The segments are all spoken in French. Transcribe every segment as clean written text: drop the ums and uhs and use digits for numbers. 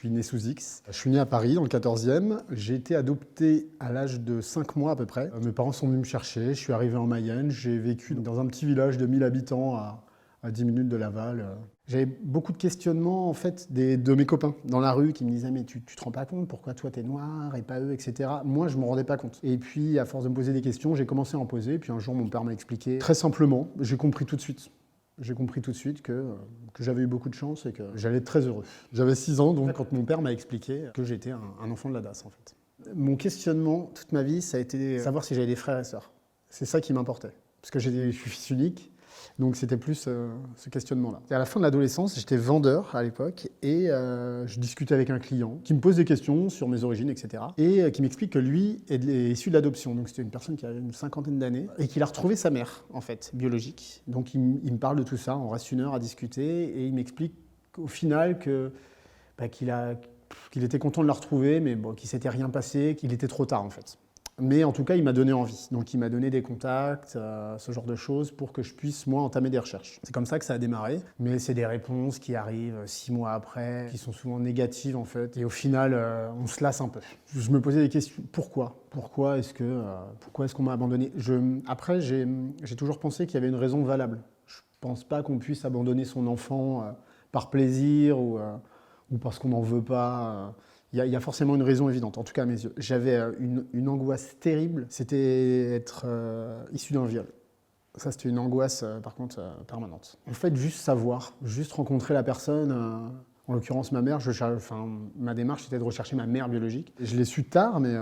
suis né sous X. Je suis né à Paris, dans le 14e. J'ai été adopté à l'âge de 5 mois à peu près. Mes parents sont venus me chercher, je suis arrivé en Mayenne. J'ai vécu dans un petit village de 1000 habitants à 10 minutes de Laval. J'avais beaucoup de questionnements en fait de mes copains dans la rue qui me disaient mais tu te rends pas compte pourquoi toi t'es noir et pas eux, etc. Moi je me rendais pas compte. Et puis à force de me poser des questions, j'ai commencé à en poser. Puis un jour mon père m'a expliqué très simplement, j'ai compris tout de suite. J'ai compris tout de suite que j'avais eu beaucoup de chance et que j'allais être très heureux. J'avais 6 ans donc quand mon père m'a expliqué que j'étais un enfant de la DAS en fait. Mon questionnement toute ma vie ça a été savoir si j'avais des frères et sœurs. C'est ça qui m'importait. Parce que je suis fils unique. Donc c'était plus ce questionnement-là. À la fin de l'adolescence, j'étais vendeur à l'époque et je discutais avec un client qui me pose des questions sur mes origines, etc. Et qui m'explique que lui est issu de l'adoption. Donc c'était une personne qui avait une cinquantaine d'années et qu'il a retrouvé sa mère, en fait, biologique. Donc il me parle de tout ça, on reste 1 heure à discuter et il m'explique au final qu'il était content de la retrouver, mais bon, qu'il s'était rien passé, qu'il était trop tard en fait. Mais en tout cas, il m'a donné envie. Donc il m'a donné des contacts, ce genre de choses, pour que je puisse, moi, entamer des recherches. C'est comme ça que ça a démarré. Mais c'est des réponses qui arrivent 6 mois après, qui sont souvent négatives, en fait. Et au final, on se lasse un peu. Je me posais des questions. Pourquoi ? Pourquoi est-ce qu'on m'a abandonné ? Après, j'ai toujours pensé qu'il y avait une raison valable. Je ne pense pas qu'on puisse abandonner son enfant par plaisir ou parce qu'on n'en veut pas. Il y a forcément une raison évidente, en tout cas à mes yeux. J'avais une angoisse terrible, c'était être issu d'un viol. Ça, c'était une angoisse, par contre, permanente. En fait, juste savoir, juste rencontrer la personne, en l'occurrence ma mère, ma démarche c'était de rechercher ma mère biologique. Je l'ai su tard, mais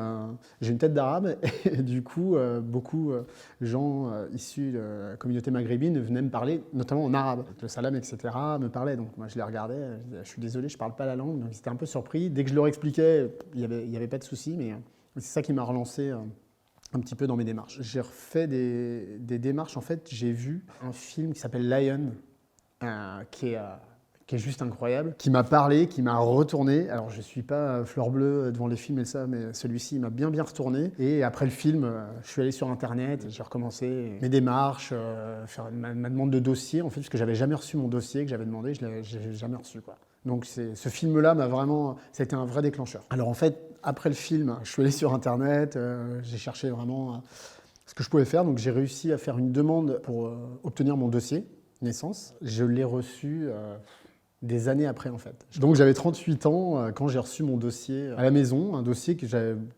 j'ai une tête d'arabe, et du coup, beaucoup de gens issus de la communauté maghrébine venaient me parler, notamment en arabe. Le salam, etc., me parlaient, donc moi je les regardais, je disais, je suis désolé, je parle pas la langue, donc ils étaient un peu surpris. Dès que je leur expliquais, il y avait pas de souci, mais c'est ça qui m'a relancé un petit peu dans mes démarches. J'ai refait des démarches, en fait, j'ai vu un film qui s'appelle Lion, qui est juste incroyable, qui m'a parlé, qui m'a retourné. Alors je suis pas fleur bleue devant les films et ça, mais celui-ci m'a bien retourné. Et après le film, je suis allé sur internet, j'ai recommencé mes démarches, faire ma demande de dossier, en fait, parce que j'avais jamais reçu mon dossier que j'avais demandé, je l'ai jamais reçu, quoi. Donc ce film-là ça a été un vrai déclencheur. Alors en fait, après le film, je suis allé sur internet, j'ai cherché vraiment ce que je pouvais faire, donc j'ai réussi à faire une demande pour obtenir mon dossier naissance. Je l'ai reçu des années après, en fait. Donc j'avais 38 ans quand j'ai reçu mon dossier à la maison, un dossier que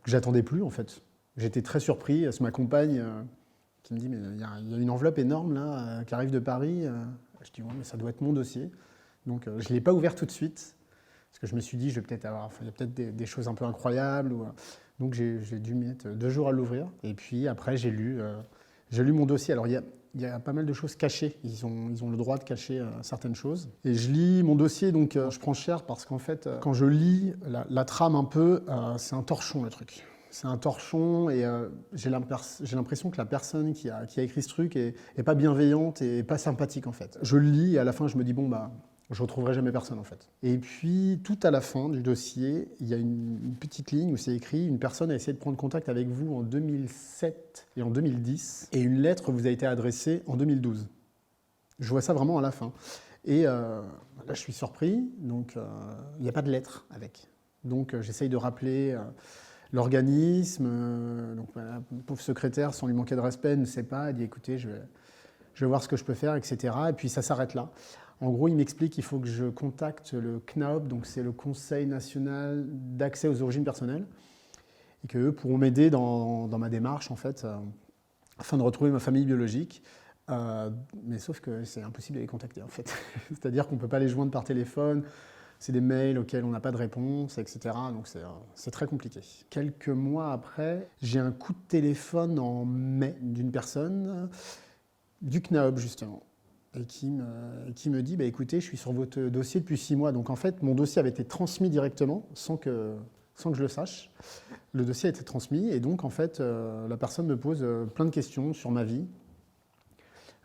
j'attendais plus, en fait. J'étais très surpris. C'est ma compagne qui me dit, mais il y a une enveloppe énorme là qui arrive de Paris. Je dis, ouais, mais ça doit être mon dossier. Donc je ne l'ai pas ouvert tout de suite, parce que je me suis dit, il y a peut-être des choses un peu incroyables. Donc j'ai dû mettre 2 jours à l'ouvrir. Et puis après, j'ai lu mon dossier. Alors il y a pas mal de choses cachées. Ils ont le droit de cacher certaines choses. Et je lis mon dossier, donc je prends cher parce qu'en fait, quand je lis la trame un peu, c'est un torchon le truc. C'est un torchon et j'ai l'impression que la personne qui a écrit ce truc est pas bienveillante et pas sympathique en fait. Je le lis et à la fin je me dis bon bah je retrouverai jamais personne en fait. Et puis tout à la fin du dossier, il y a une petite ligne où c'est écrit une personne a essayé de prendre contact avec vous en 2007 et en 2010 et une lettre vous a été adressée en 2012. Je vois ça vraiment à la fin. Et là je suis surpris, donc il n'y a pas de lettre avec. Donc j'essaye de rappeler l'organisme, donc la pauvre secrétaire, sans lui manquer de respect, ne sait pas, elle dit écoutez, je vais voir ce que je peux faire, etc. Et puis ça s'arrête là. En gros, il m'explique qu'il faut que je contacte le CNAOP, donc c'est le Conseil national d'accès aux origines personnelles, et qu'eux pourront m'aider dans ma démarche, en fait, afin de retrouver ma famille biologique. Mais sauf que c'est impossible de les contacter, en fait. C'est-à-dire qu'on ne peut pas les joindre par téléphone, c'est des mails auxquels on n'a pas de réponse, etc. Donc c'est très compliqué. Quelques mois après, j'ai un coup de téléphone en mai d'une personne du CNAOP, justement, et qui me dit bah, « Écoutez, je suis sur votre dossier depuis 6 mois. » Donc en fait, mon dossier avait été transmis directement, sans que je le sache. Le dossier a été transmis, et donc en fait, la personne me pose plein de questions sur ma vie,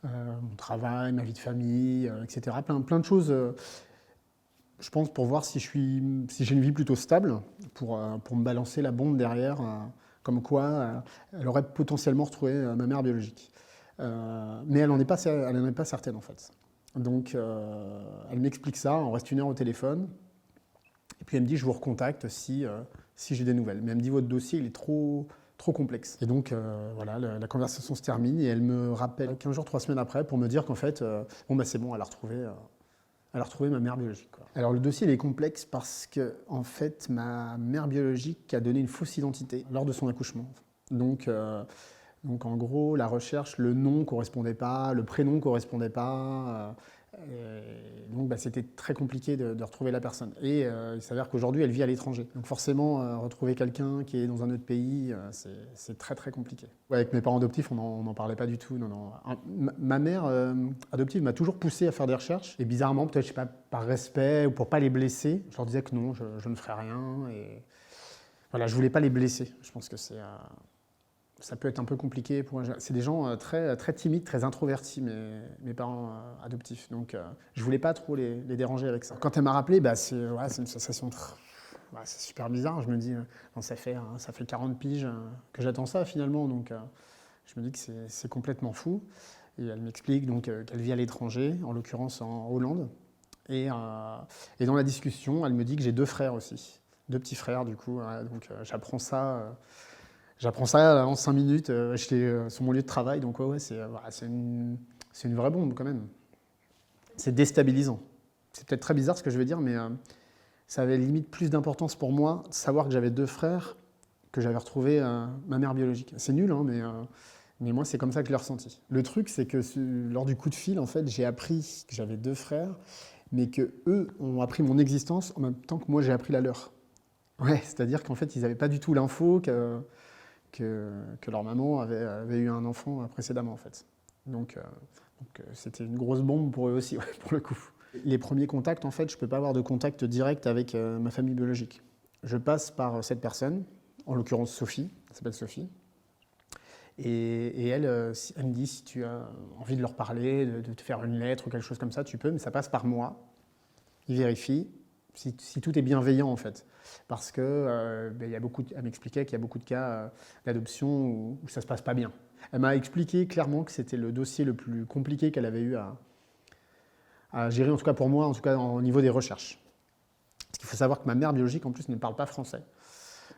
mon travail, ma vie de famille, etc. Plein de choses, je pense, pour voir si j'ai une vie plutôt stable, pour me balancer la bombe derrière, comme quoi elle aurait potentiellement retrouvé ma mère biologique. Mais elle n'en est pas certaine en fait. Donc elle m'explique ça, on reste 1 heure au téléphone, Et puis elle me dit, je vous recontacte si j'ai des nouvelles. Mais elle me dit, votre dossier, il est trop complexe. Et donc, voilà, la conversation se termine et elle me rappelle 15 jours, 3 semaines après pour me dire qu'en fait, bon, bah, c'est bon, elle a retrouvé ma mère biologique, quoi. Alors, le dossier, il est complexe parce que, en fait, ma mère biologique a donné une fausse identité lors de son accouchement. Donc en gros, la recherche, le nom ne correspondait pas, le prénom ne correspondait pas. Donc bah, c'était très compliqué de retrouver la personne. Et il s'avère qu'aujourd'hui, elle vit à l'étranger. Donc forcément, retrouver quelqu'un qui est dans un autre pays, c'est très très compliqué. Ouais, avec mes parents adoptifs, on n'en parlait pas du tout. Non, non. Ma mère adoptive m'a toujours poussé à faire des recherches. Et bizarrement, peut-être, je sais pas, par respect ou pour pas les blesser, je leur disais que non, je ne ferais rien. Et voilà, je voulais pas les blesser. Je pense que ça peut être un peu compliqué. C'est des gens très, très timides, très introvertis, mes parents adoptifs. Donc, je voulais pas trop les déranger avec ça. Quand elle m'a rappelé, bah, c'est une sensation c'est super bizarre. Je me dis, non, ça fait 40 piges que j'attends ça finalement. Donc, je me dis que c'est complètement fou. Et elle m'explique donc qu'elle vit à l'étranger, en l'occurrence en Hollande. Et dans la discussion, elle me dit que j'ai 2 frères aussi. 2 petits frères, du coup. Donc, j'apprends ça. J'apprends ça en 5 minutes, j'étais sur mon lieu de travail, donc ouais, c'est une vraie bombe quand même. C'est déstabilisant. C'est peut-être très bizarre ce que je vais dire, mais ça avait limite plus d'importance pour moi de savoir que j'avais 2 frères, que j'avais retrouvé ma mère biologique. C'est nul, hein, mais moi c'est comme ça que je l'ai ressenti. Le truc, c'est que lors du coup de fil, en fait, j'ai appris que j'avais 2 frères, mais que eux ont appris mon existence en même temps que moi j'ai appris la leur. Ouais, c'est-à-dire qu'en fait, ils n'avaient pas du tout l'info que leur maman avait eu un enfant précédemment en fait. Donc c'était une grosse bombe pour eux aussi, ouais, pour le coup. Les premiers contacts, en fait, je ne peux pas avoir de contact direct avec ma famille biologique. Je passe par cette personne, en l'occurrence Sophie, elle s'appelle Sophie, et elle me dit si tu as envie de leur parler, de te faire une lettre ou quelque chose comme ça, tu peux, mais ça passe par moi. Il vérifie si tout est bienveillant en fait. Parce que elle m'expliquait qu'il y a beaucoup de cas d'adoption où ça ne se passe pas bien. Elle m'a expliqué clairement que c'était le dossier le plus compliqué qu'elle avait eu à gérer, en tout cas pour moi, en tout cas au niveau des recherches. Parce qu'il faut savoir que ma mère biologique en plus ne parle pas français.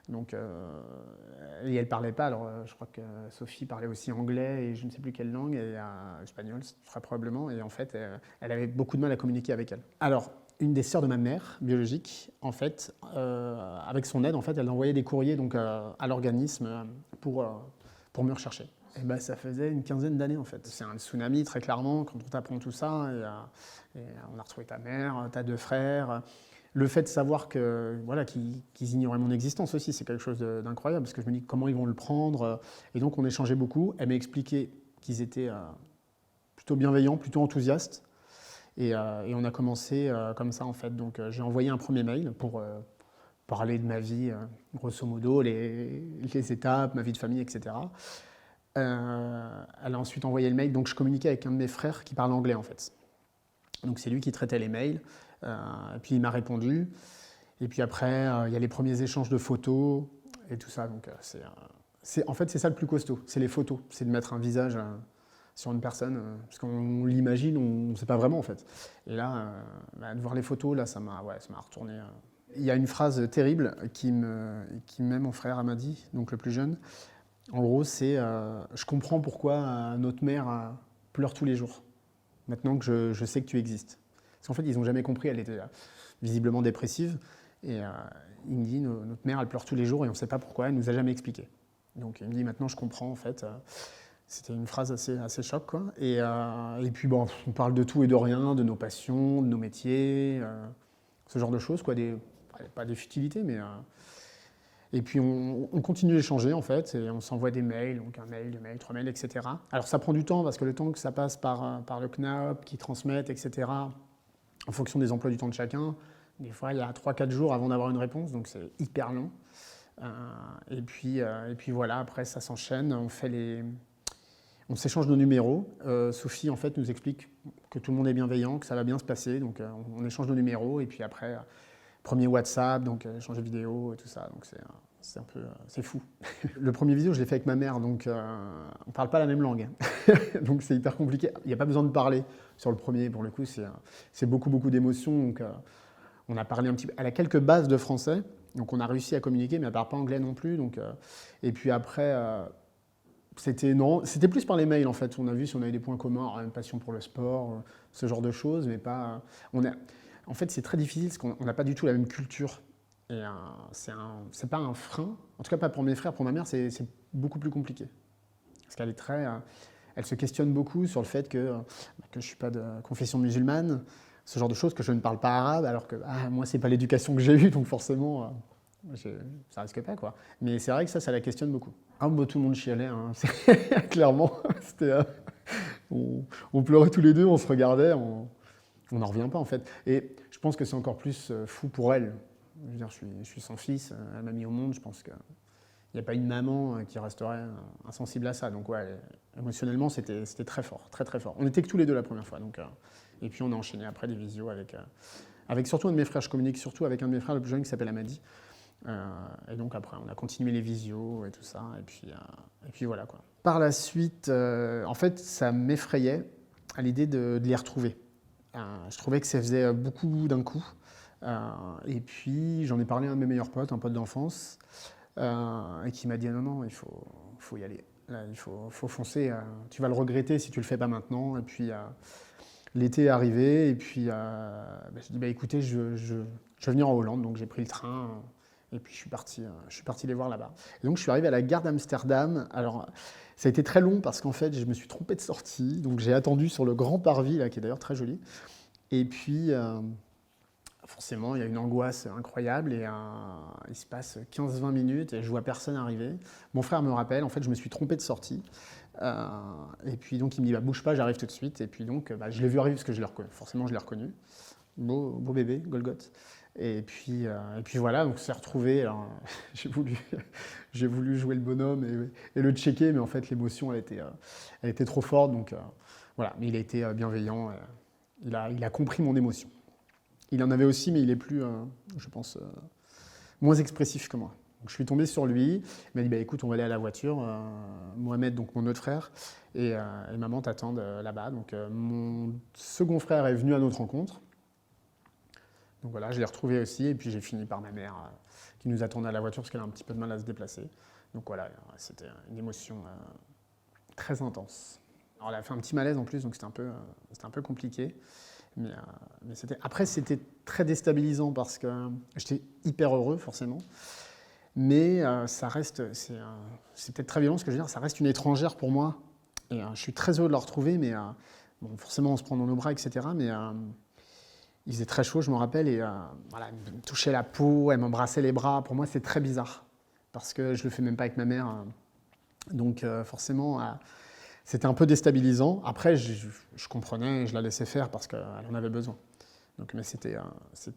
Donc, et elle ne parlait pas, alors je crois que Sophie parlait aussi anglais et je ne sais plus quelle langue, et espagnol très probablement, et en fait elle avait beaucoup de mal à communiquer avec elle. Alors, une des sœurs de ma mère biologique, en fait, avec son aide, en fait, elle envoyait des courriers donc, à l'organisme pour me rechercher. Et ben, ça faisait une quinzaine d'années en fait. C'est un tsunami très clairement quand on t'apprend tout ça. Et on a retrouvé ta mère, t'as 2 frères. Le fait de savoir que voilà qu'ils ignoraient mon existence aussi, c'est quelque chose d'incroyable parce que je me dis comment ils vont le prendre. Et donc on échangeait beaucoup. Elle m'a expliqué qu'ils étaient plutôt bienveillants, plutôt enthousiastes. Et on a commencé comme ça en fait. Donc j'ai envoyé un premier mail pour parler de ma vie, grosso modo, les étapes, ma vie de famille, etc. Elle a ensuite envoyé le mail, donc je communiquais avec un de mes frères qui parle anglais en fait. Donc c'est lui qui traitait les mails, et puis il m'a répondu. Et puis après, il y a les premiers échanges de photos et tout ça. Donc en fait, c'est ça le plus costaud, c'est les photos, c'est de mettre un visage sur une personne, parce qu'on l'imagine, on ne sait pas vraiment en fait. Et là, de voir les photos, là, ça m'a retourné. Il y a une phrase terrible qui même mon frère m'a dit, donc le plus jeune. En gros, c'est je comprends pourquoi notre mère pleure tous les jours, maintenant que je sais que tu existes. Parce qu'en fait, ils n'ont jamais compris, elle était visiblement dépressive. Et il me dit, notre mère, elle pleure tous les jours et on ne sait pas pourquoi, elle ne nous a jamais expliqué. Donc il me dit, maintenant je comprends en fait. C'était une phrase assez choc, quoi. Et puis bon, on parle de tout et de rien, de nos passions, de nos métiers, ce genre de choses, quoi. Pas des futilités, mais... Et puis on continue d'échanger en fait, et on s'envoie des mails, donc un mail, 2 mails, 3 mails, etc. Alors ça prend du temps, parce que le temps que ça passe par le CNAOP, qui transmettent, etc., en fonction des emplois du temps de chacun, des fois il y a 3-4 jours avant d'avoir une réponse, donc c'est hyper long. Et puis voilà, après ça s'enchaîne, on s'échange nos numéros. Sophie en fait nous explique que tout le monde est bienveillant, que ça va bien se passer, donc on échange nos numéros, et puis après... Premier WhatsApp, donc échanger vidéo et tout ça, donc c'est fou. Le premier vidéo, je l'ai fait avec ma mère, donc on ne parle pas la même langue, donc c'est hyper compliqué. Il n'y a pas besoin de parler sur le premier, pour le coup, c'est beaucoup d'émotions, donc On a parlé un petit peu, elle a quelques bases de français, donc on a réussi à communiquer, mais elle ne parle pas anglais non plus. Donc, et puis après, c'était plus par les mails en fait. On a vu si on avait des points communs, une passion pour le sport, ce genre de choses, mais pas. En fait, c'est très difficile parce qu'on n'a pas du tout la même culture. Et c'est pas un frein. En tout cas, pas pour mes frères, pour ma mère, c'est beaucoup plus compliqué. Parce qu'elle est très, elle se questionne beaucoup sur le fait que je ne suis pas de confession musulmane, ce genre de choses, que je ne parle pas arabe, alors que moi, c'est pas l'éducation que j'ai eue, donc forcément, ça risque pas, quoi. Mais c'est vrai que ça la questionne beaucoup. Ah, bah, tout le monde chialait, hein. Clairement. On pleurait tous les deux, on se regardait, on n'en revient pas, en fait. Et je pense que c'est encore plus fou pour elle. Je veux dire, je suis son fils, elle m'a mis au monde, je pense qu'il n'y a pas une maman qui resterait insensible à ça. Donc ouais, émotionnellement, c'était très fort, très très fort. On était que tous les deux la première fois. Donc, et puis on a enchaîné après des visios avec surtout un de mes frères. Je communique surtout avec un de mes frères le plus jeune qui s'appelle Amadi. Et donc après, on a continué les visios et tout ça. Et puis voilà, quoi. Par la suite, en fait, ça m'effrayait à l'idée de les retrouver. Je trouvais que ça faisait beaucoup d'un coup. Et puis j'en ai parlé à un de mes meilleurs potes, un pote d'enfance, et qui m'a dit non, non, il faut y aller. Là, il faut foncer. Tu vas le regretter si tu le fais pas maintenant. Et puis l'été est arrivé, et puis je dis écoutez, je vais venir en Hollande, donc j'ai pris le train. Et puis je suis parti les voir là-bas. Et donc je suis arrivé à la gare d'Amsterdam. Alors ça a été très long parce qu'en fait je me suis trompé de sortie. Donc j'ai attendu sur le grand parvis, là, qui est d'ailleurs très joli. Et puis forcément il y a une angoisse incroyable et il se passe 15-20 minutes et je vois personne arriver. Mon frère me rappelle, en fait je me suis trompé de sortie. Et puis donc il me dit bouge pas, j'arrive tout de suite. Et puis donc je l'ai vu arriver parce que je l'ai reconnu. Forcément je l'ai reconnu. Beau bébé, Golgoth. Et puis voilà, donc on s'est retrouvés. Alors, j'ai voulu jouer le bonhomme et le checker, mais en fait l'émotion elle était trop forte. Donc voilà, mais il a été bienveillant. Il a compris mon émotion. Il en avait aussi, mais il est plus, je pense, moins expressif que moi. Donc, je suis tombé sur lui. Il m'a dit écoute, on va aller à la voiture. Mohamed, donc mon autre frère, et maman t'attendent là-bas. Donc mon second frère est venu à notre rencontre. Donc voilà, je l'ai retrouvé aussi, et puis j'ai fini par ma mère qui nous attendait à la voiture parce qu'elle a un petit peu de mal à se déplacer. Donc voilà, c'était une émotion très intense. Alors elle a fait un petit malaise en plus, donc c'était un peu compliqué. Mais après, c'était très déstabilisant parce que j'étais hyper heureux, forcément. Mais ça reste, c'est peut-être très violent ce que je veux dire, ça reste une étrangère pour moi. Et je suis très heureux de la retrouver, mais bon, forcément on se prend dans nos bras, etc. Mais il faisait très chaud, je me rappelle, et voilà, elle me touchait la peau, elle m'embrassait les bras. Pour moi, c'est très bizarre, parce que je ne le fais même pas avec ma mère. Donc forcément, c'était un peu déstabilisant. Après, je comprenais, je la laissais faire parce qu'elle en avait besoin. Donc, mais c'était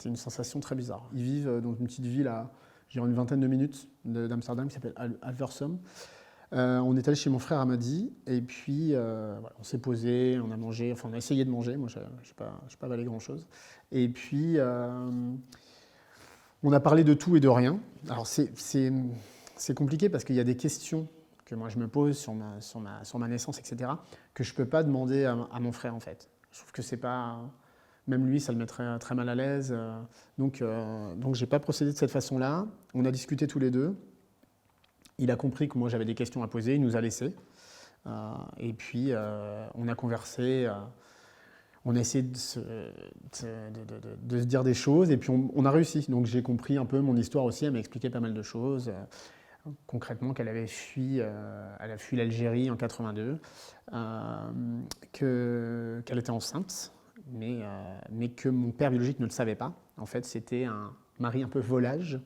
une sensation très bizarre. Ils vivent dans une petite ville à une vingtaine de minutes d'Amsterdam qui s'appelle Alversum. On est allé chez mon frère Amadi, et puis voilà, on s'est posé, on a mangé, enfin on a essayé de manger, moi je n'ai pas avalé grand-chose. Et puis on a parlé de tout et de rien. Alors c'est compliqué parce qu'il y a des questions que moi je me pose sur ma naissance, etc., que je ne peux pas demander à mon frère en fait. Je trouve que c'est pas... Même lui, ça le mettrait très mal à l'aise. Donc je n'ai pas procédé de cette façon-là. On a discuté tous les deux. Il a compris que moi j'avais des questions à poser, il nous a laissés. Et puis on a conversé, on a essayé de se dire des choses, et puis on a réussi. Donc j'ai compris un peu mon histoire aussi, elle m'a expliqué pas mal de choses. Concrètement, qu'elle avait fui l'Algérie en 82, qu'elle était enceinte, mais que mon père biologique ne le savait pas. En fait, c'était un mari un peu volage.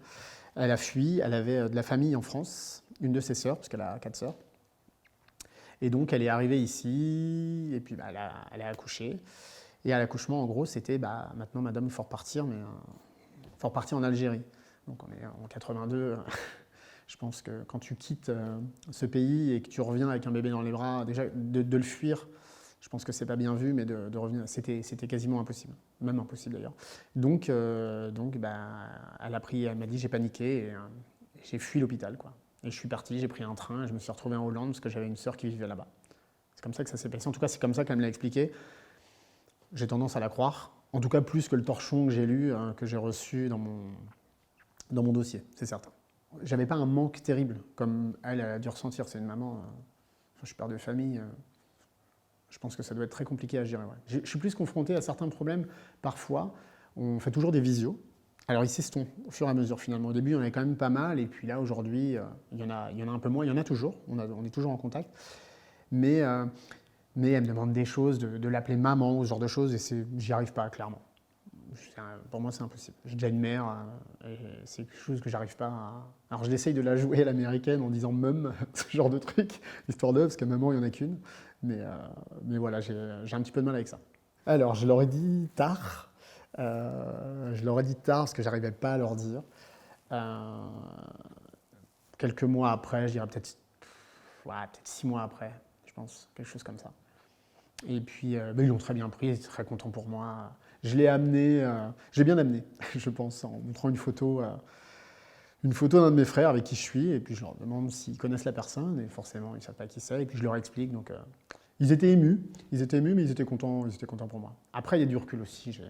Elle a fui, elle avait de la famille en France, une de ses sœurs, parce qu'elle a 4 sœurs. Et donc elle est arrivée ici, et puis elle a accouché. Et à l'accouchement, en gros, c'était maintenant madame, il faut repartir, mais il faut repartir en Algérie. Donc on est en 82. Je pense que quand tu quittes ce pays et que tu reviens avec un bébé dans les bras, déjà de le fuir, je pense que c'est pas bien vu, mais de revenir, c'était quasiment impossible, même impossible d'ailleurs. Donc elle m'a dit, j'ai paniqué et j'ai fui l'hôpital, quoi. Et je suis parti, j'ai pris un train et je me suis retrouvé en Hollande parce que j'avais une sœur qui vivait là-bas. C'est comme ça que ça s'est passé. En tout cas, c'est comme ça qu'elle me l'a expliqué. J'ai tendance à la croire, En tout cas, plus que le torchon que j'ai lu, que j'ai reçu dans mon dossier, c'est certain. J'avais pas un manque terrible, comme elle a dû ressentir. C'est une maman, je suis père de famille, je pense que ça doit être très compliqué à gérer. Ouais. Je suis plus confronté à certains problèmes. Parfois, on fait toujours des visios. Alors, ils s'estompent au fur et à mesure, finalement. Au début, il y en avait quand même pas mal, et puis là, aujourd'hui, il y en a un peu moins. Il y en a toujours, on est toujours en contact. Mais elle me demande des choses, de l'appeler maman, ou ce genre de choses, et j'y arrive pas, clairement. Pour moi, c'est impossible. J'ai déjà une mère, et c'est quelque chose que j'arrive pas à... Alors, je l'essaye de la jouer à l'américaine en disant mum, ce genre de truc, histoire de, parce que maman, il n'y en a qu'une. Mais voilà, j'ai un petit peu de mal avec ça. Alors, je leur ai dit tard. Je leur ai dit tard parce que j'arrivais pas à leur dire. Euh, Quelques mois après, je dirais peut-être 6 mois après, je pense, quelque chose comme ça. Et puis, ils l'ont très bien pris, ils étaient très contents pour moi. Je l'ai amené, j'ai bien amené, je pense, en montrant une photo d'un de mes frères avec qui je suis, et puis je leur demande s'ils connaissent la personne, et forcément, ils ne savent pas qui c'est, et puis je leur explique. Donc, ils étaient émus, mais ils étaient contents pour moi. Après, il y a du recul aussi. Je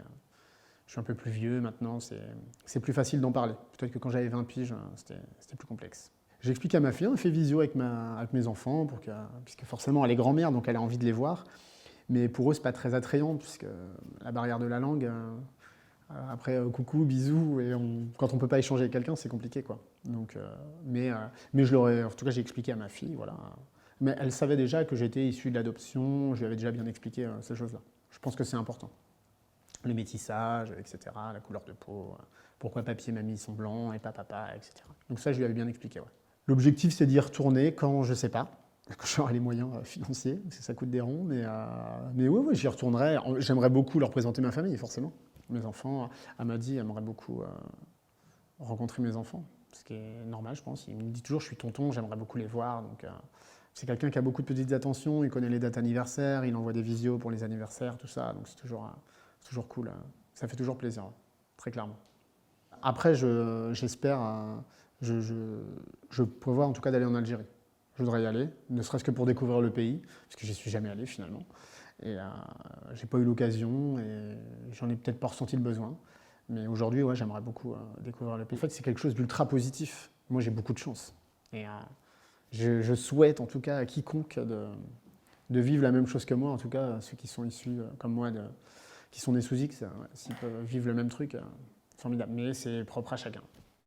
suis un peu plus vieux maintenant, c'est plus facile d'en parler. Peut-être que quand j'avais 20 piges, c'était plus complexe. J'explique à ma fille, on fait visio avec mes enfants, puisque forcément elle est grand-mère, donc elle a envie de les voir. Mais pour eux, c'est pas très attrayant, puisque la barrière de la langue, après coucou, bisous, et quand on peut pas échanger avec quelqu'un, c'est compliqué, quoi. Donc, mais en tout cas, j'ai expliqué à ma fille, voilà. Mais elle savait déjà que j'étais issu de l'adoption, je lui avais déjà bien expliqué ces choses-là. Je pense que c'est important. Le métissage, etc., la couleur de peau, pourquoi papy et mamie sont blancs et pas papa, etc. Donc ça, je lui avais bien expliqué, ouais. L'objectif, c'est d'y retourner quand je sais pas, quand j'aurai les moyens financiers, parce que ça coûte des ronds, mais oui, j'y retournerai. J'aimerais beaucoup leur présenter ma famille, forcément. Mes enfants, Amadi aimerait beaucoup rencontrer mes enfants, ce qui est normal, je pense. Il me dit toujours, je suis tonton, j'aimerais beaucoup les voir. Donc, c'est quelqu'un qui a beaucoup de petites attentions, il connaît les dates anniversaires, il envoie des visios pour les anniversaires, tout ça. Donc, c'est toujours cool. Ça fait toujours plaisir, très clairement. Après, j'espère, je prévois en tout cas d'aller en Algérie. Je voudrais y aller, ne serait-ce que pour découvrir le pays, parce que j'y suis jamais allé finalement. Et j'ai pas eu l'occasion et j'en ai peut-être pas ressenti le besoin. Mais aujourd'hui, ouais, j'aimerais beaucoup découvrir le pays. En fait, c'est quelque chose d'ultra positif. Moi, j'ai beaucoup de chance. Et je souhaite en tout cas à quiconque de vivre la même chose que moi, en tout cas ceux qui sont issus comme moi, qui sont nés sous X, ouais, s'ils peuvent vivre le même truc, formidable. Mais c'est propre à chacun.